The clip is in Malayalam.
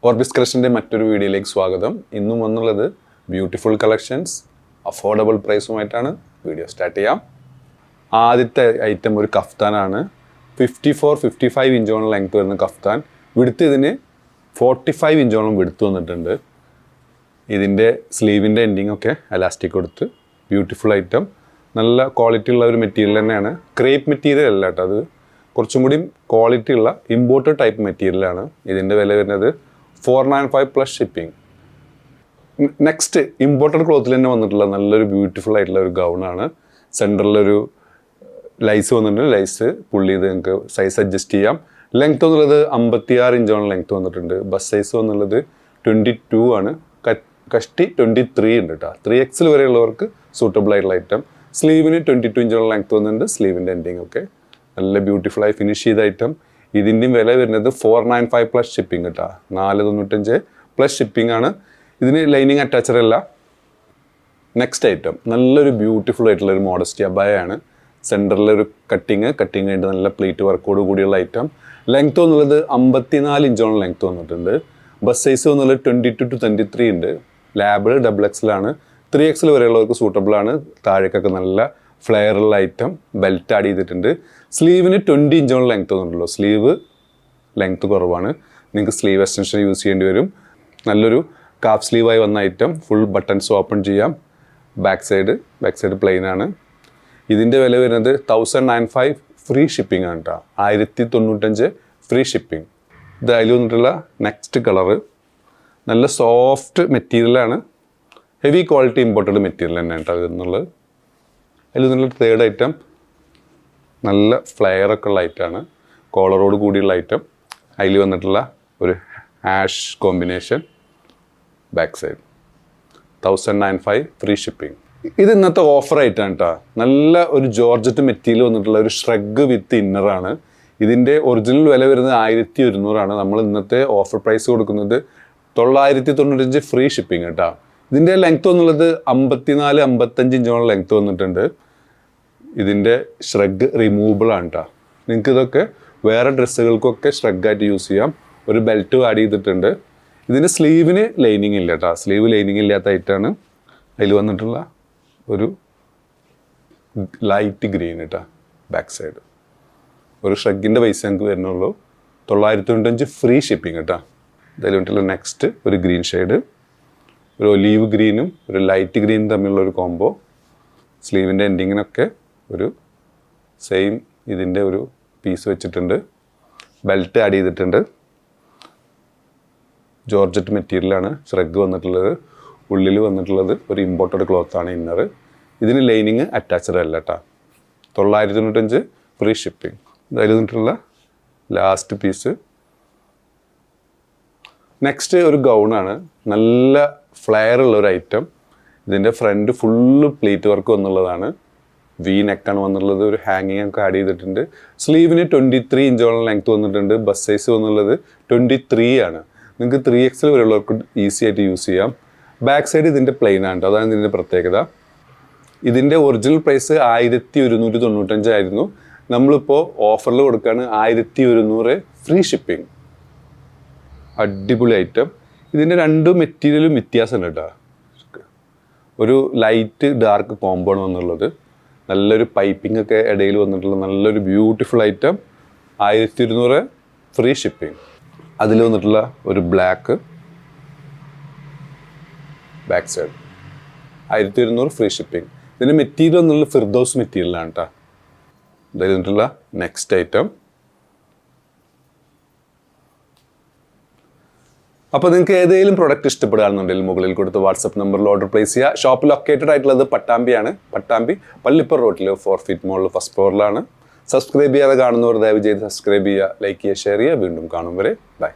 ഓർബിസ് കളക്ഷൻ്റെ മറ്റൊരു വീഡിയോയിലേക്ക് സ്വാഗതം. ഇന്നും വന്നുള്ളത് ബ്യൂട്ടിഫുൾ കളക്ഷൻസ് അഫോർഡബിൾ പ്രൈസുമായിട്ടാണ്. വീഡിയോ സ്റ്റാർട്ട് ചെയ്യാം. ആദ്യത്തെ ഐറ്റം ഒരു കഫ്താനാണ്. 54-55 ഇഞ്ചോളം ലെങ്ത് വരുന്ന കഫ്താൻ. വിടുത്ത് ഇതിന് 45 ഇഞ്ചോളം വിടുത്ത് വന്നിട്ടുണ്ട്. ഇതിൻ്റെ സ്ലീവിൻ്റെ എൻഡിങ് ഒക്കെ എലാസ്റ്റിക് കൊടുത്ത് ബ്യൂട്ടിഫുൾ ഐറ്റം. നല്ല ക്വാളിറ്റി ഉള്ള ഒരു മെറ്റീരിയൽ തന്നെയാണ്. ക്രേപ്പ് മെറ്റീരിയൽ അല്ല കേട്ടോ, അത് കുറച്ചും കൂടി ക്വാളിറ്റി ഉള്ള ഇമ്പോർട്ടഡ് ടൈപ്പ് മെറ്റീരിയലാണ്. ഇതിൻ്റെ വില വരുന്നത് 495 പ്ലസ് ഷിപ്പിംഗ്. നെക്സ്റ്റ് ഇമ്പോർട്ടഡ് ക്ലോത്തിൽ തന്നെ വന്നിട്ടുള്ള നല്ലൊരു ബ്യൂട്ടിഫുൾ ആയിട്ടുള്ള ഒരു ഗൗണാണ്. സെൻറ്ററിലൊരു ലൈസ് വന്നിട്ടുണ്ട്. ലൈസ് പുള്ളി ചെയ്ത് നിങ്ങൾക്ക് സൈസ് അഡ്ജസ്റ്റ് ചെയ്യാം. ലെങ്ത് എന്നുള്ളത് 56 ഇഞ്ചോളം ലെങ്ത് വന്നിട്ടുണ്ട്. ബസ് സൈസ് എന്നുള്ളത് 22 ആണ്. കഷ്ടി 23 ഉണ്ട് കേട്ടോ. 3XL വരെയുള്ളവർക്ക് സൂട്ടബിൾ ആയിട്ടുള്ള ഐറ്റം. സ്ലീവിന് 22 ഇഞ്ചോളം ലെങ്ത് വന്നിട്ടുണ്ട്. സ്ലീവിൻ്റെ എൻഡിങ് ഒക്കെ നല്ല ബ്യൂട്ടിഫുള്ളായി ഫിനിഷ് ചെയ്ത ഐറ്റം. ഇതിൻ്റെയും വില വരുന്നത് 495 പ്ലസ് ഷിപ്പിംഗ് കേട്ടോ. 495 പ്ലസ് ഷിപ്പിംഗ് ആണ്. ഇതിന് ലൈനിങ് അറ്റാച്ചർ അല്ല. നെക്സ്റ്റ് ഐറ്റം നല്ലൊരു ബ്യൂട്ടിഫുൾ ആയിട്ടുള്ള ഒരു മോഡസ്റ്റി അബായാണ്. സെൻറ്ററിലൊരു കട്ടിങ് ആയിട്ട് നല്ല പ്ലേറ്റ് വർക്കോട് കൂടിയുള്ള ഐറ്റം. ലെങ്ത് എന്നുള്ളത് 54 ഇഞ്ചോളം ലെങ്ത് വന്നിട്ടുണ്ട്. ബസ് സൈസ് എന്നുള്ളത് 22 to 23 ഉണ്ട്. ലാബിൾ XXL ആണ്. 3XL വരെയുള്ളവർക്ക് സൂട്ടബിൾ ആണ്. താഴേക്കൊക്കെ നല്ല ഫ്ലെയറുള്ള ഐറ്റം. ബെൽറ്റ് ആഡ് ചെയ്തിട്ടുണ്ട്. സ്ലീവിന് 20 ഇഞ്ചോളം ലെങ്ത് വന്നിട്ടുള്ളൂ. സ്ലീവ് ലെങ്ത് കുറവാണ്. നിങ്ങൾക്ക് സ്ലീവ് എക്സ്റ്റൻഷൻ യൂസ് ചെയ്യേണ്ടി വരും. നല്ലൊരു കാഫ് സ്ലീവായി വന്ന ഐറ്റം. ഫുൾ ബട്ടൺസ് ഓപ്പൺ ചെയ്യാം. ബാക്ക് സൈഡ് പ്ലെയിൻ ആണ്. ഇതിൻ്റെ വില വരുന്നത് 1095 ഫ്രീ ഷിപ്പിംഗ് ആണ് കേട്ടോ. 1095 ഫ്രീ ഷിപ്പിംഗ്. ഇത് അതിൽ വന്നിട്ടുള്ള നെക്സ്റ്റ് കളറ് നല്ല സോഫ്റ്റ് മെറ്റീരിയലാണ്. ഹെവി ക്വാളിറ്റി ഇമ്പോർട്ടഡ് മെറ്റീരിയൽ തന്നെയാണ് കേട്ടോ ഇതെന്നുള്ളത്. അതിൽ നിന്നുള്ള തേർഡ് ഐറ്റം നല്ല ഫ്ലെയറൊക്കെ ഉള്ള ഐറ്റമാണ്. കോളറോട് കൂടിയുള്ള ഐറ്റം. അതിൽ വന്നിട്ടുള്ള ഒരു ash combination. Back side 1095 free shipping. ഇത് ഇന്നത്തെ ഓഫർ ആയിട്ടാണ് കേട്ടോ. നല്ല ഒരു ജോർജറ്റ് മെറ്റീരിയൽ വന്നിട്ടുള്ള ഒരു ഷ്രഗ് വിത്ത് ഇന്നറാണ്. ഇതിൻ്റെ ഒറിജിനൽ വില വരുന്നത് 1100 ആണ്. നമ്മൾ ഇന്നത്തെ ഓഫർ പ്രൈസ് കൊടുക്കുന്നത് 995 ഫ്രീ ഷിപ്പിംഗ് കേട്ടോ. ഇതിൻ്റെ ലെങ്ത് എന്നുള്ളത് 54-55 ഇഞ്ചോളം ലെങ്ത് വന്നിട്ടുണ്ട്. ഇതിൻ്റെ ഷ്രഗ് റിമൂവബിൾ ആണ് കേട്ടോ. നിങ്ങൾക്ക് ഇതൊക്കെ വേറെ ഡ്രസ്സുകൾക്കൊക്കെ ഷ്രഗായിട്ട് യൂസ് ചെയ്യാം. ഒരു ബെൽറ്റ് ആഡ് ചെയ്തിട്ടുണ്ട്. ഇതിൻ്റെ സ്ലീവിന് ലൈനിങ് ഇല്ല കേട്ടോ. സ്ലീവ് ലൈനിങ് ഇല്ലാത്ത ഐറ്റാണ്. അതിൽ വന്നിട്ടുള്ള ഒരു ലൈറ്റ് ഗ്രീൻ കേട്ടോ. ബാക്ക് സൈഡ് ഒരു ഷ്രഗിൻ്റെ പൈസ ഞങ്ങൾക്ക് വരുന്നുള്ളൂ. 995 ഫ്രീ ഷിപ്പിംഗ് കേട്ടോ. ഇതിൽ വന്നിട്ടുള്ള നെക്സ്റ്റ് ഒരു ഗ്രീൻ ഷെയ്ഡ്, ഒരു ഒലീവ് ഗ്രീനും ഒരു ലൈറ്റ് ഗ്രീനും തമ്മിലുള്ള ഒരു കോംബോ. സ്ലീവിൻ്റെ എൻഡിങ്ങിനൊക്കെ ഒരു സെയിം ഇതിൻ്റെ ഒരു പീസ് വെച്ചിട്ടുണ്ട്. ബെൽറ്റ് ആഡ് ചെയ്തിട്ടുണ്ട്. ജോർജറ്റ് മെറ്റീരിയലാണ് ഷ്രഗ് വന്നിട്ടുള്ളത്. ഉള്ളിൽ വന്നിട്ടുള്ളത് ഒരു ഇമ്പോർട്ടഡ് ക്ലോത്താണ് ഇന്നർ. ഇതിന് ലൈനിങ് അറ്റാച്ചഡ് അല്ല കേട്ടോ. 995 ഫ്രീ ഷിപ്പിംഗ്. അതിൽ വന്നിട്ടുള്ള ലാസ്റ്റ് പീസ്. നെക്സ്റ്റ് ഒരു ഗൗണാണ്. നല്ല ഫ്ലെയർ ഉള്ള ഒരു ഐറ്റം. ഇതിൻ്റെ ഫ്രണ്ട് ഫുള്ള് പ്ലേറ്റ് വർക്ക് വന്നുള്ളതാണ്. വി നെക്കാണ് വന്നുള്ളത്. ഒരു ഹാങ്ങിങ് ഒക്കെ ആഡ് ചെയ്തിട്ടുണ്ട്. സ്ലീവിന് 23 ഇഞ്ചോളം ലെങ്ത് വന്നിട്ടുണ്ട്. ബസ് സൈസ് വന്നുള്ളത് 23 ആണ്. നിങ്ങൾക്ക് 3XL വരെയുള്ളവർക്ക് ഈസി ആയിട്ട് യൂസ് ചെയ്യാം. ബാക്ക് സൈഡ് ഇതിൻ്റെ പ്ലെയിൻ ആണ്. അതാണ് ഇതിൻ്റെ പ്രത്യേകത. ഇതിൻ്റെ ഒറിജിനൽ പ്രൈസ് 1195 ആയിരുന്നു. നമ്മളിപ്പോൾ ഓഫറിൽ കൊടുക്കുകയാണ് 1100 ഫ്രീ ഷിപ്പിംഗ്. അടിപൊളി ഐറ്റം. ഇതിൻ്റെ രണ്ട് മെറ്റീരിയലും വ്യത്യാസമുണ്ട് കേട്ടോ. ഒരു ലൈറ്റ് ഡാർക്ക് കോംബോ ആണ് വന്നുള്ളത്. നല്ലൊരു പൈപ്പിംഗ് ഒക്കെ ഇടയിൽ വന്നിട്ടുള്ള നല്ലൊരു ബ്യൂട്ടിഫുൾ ഐറ്റം. 1200 free shipping. അതിൽ വന്നിട്ടുള്ള ഒരു black back side 1200 free shipping. ഇതിൻ്റെ മെറ്റീരിയൽ വന്നുള്ള ഫിർദോസ് മെറ്റീരിയലാണ് കേട്ടോ. ഇതിൽ വന്നിട്ടുള്ള നെക്സ്റ്റ് ഐറ്റം. അപ്പോൾ നിങ്ങൾക്ക് ഏതെങ്കിലും പ്രൊഡക്റ്റ് ഇഷ്ടപ്പെടുകയാണെന്നുണ്ടെങ്കിൽ മുകളിൽ കൊടുത്ത് വാട്സപ്പ് നമ്പറിൽ ഓർഡർ പ്ലേസ് ചെയ്യുക. ഷോപ്പ് ലൊക്കേറ്റഡ് ആയിട്ടുള്ളത് പട്ടാമ്പിയാണ്. പട്ടാമ്പി പള്ളിപ്പുറ റോട്ടിൽ 4 ഫീറ്റ് മോളിൽ ഫസ്റ്റ് ഫ്ലോറിലാണ്. സബ്സ്ക്രൈബ് ചെയ്യാതെ കാണുന്നവർ ദയവ് ചെയ്ത് സബ്സ്ക്രൈബ് ചെയ്യുക, ലൈക്ക് ചെയ്യുക, ഷെയർ ചെയ്യുക. വീണ്ടും കാണും വരെ ബൈ.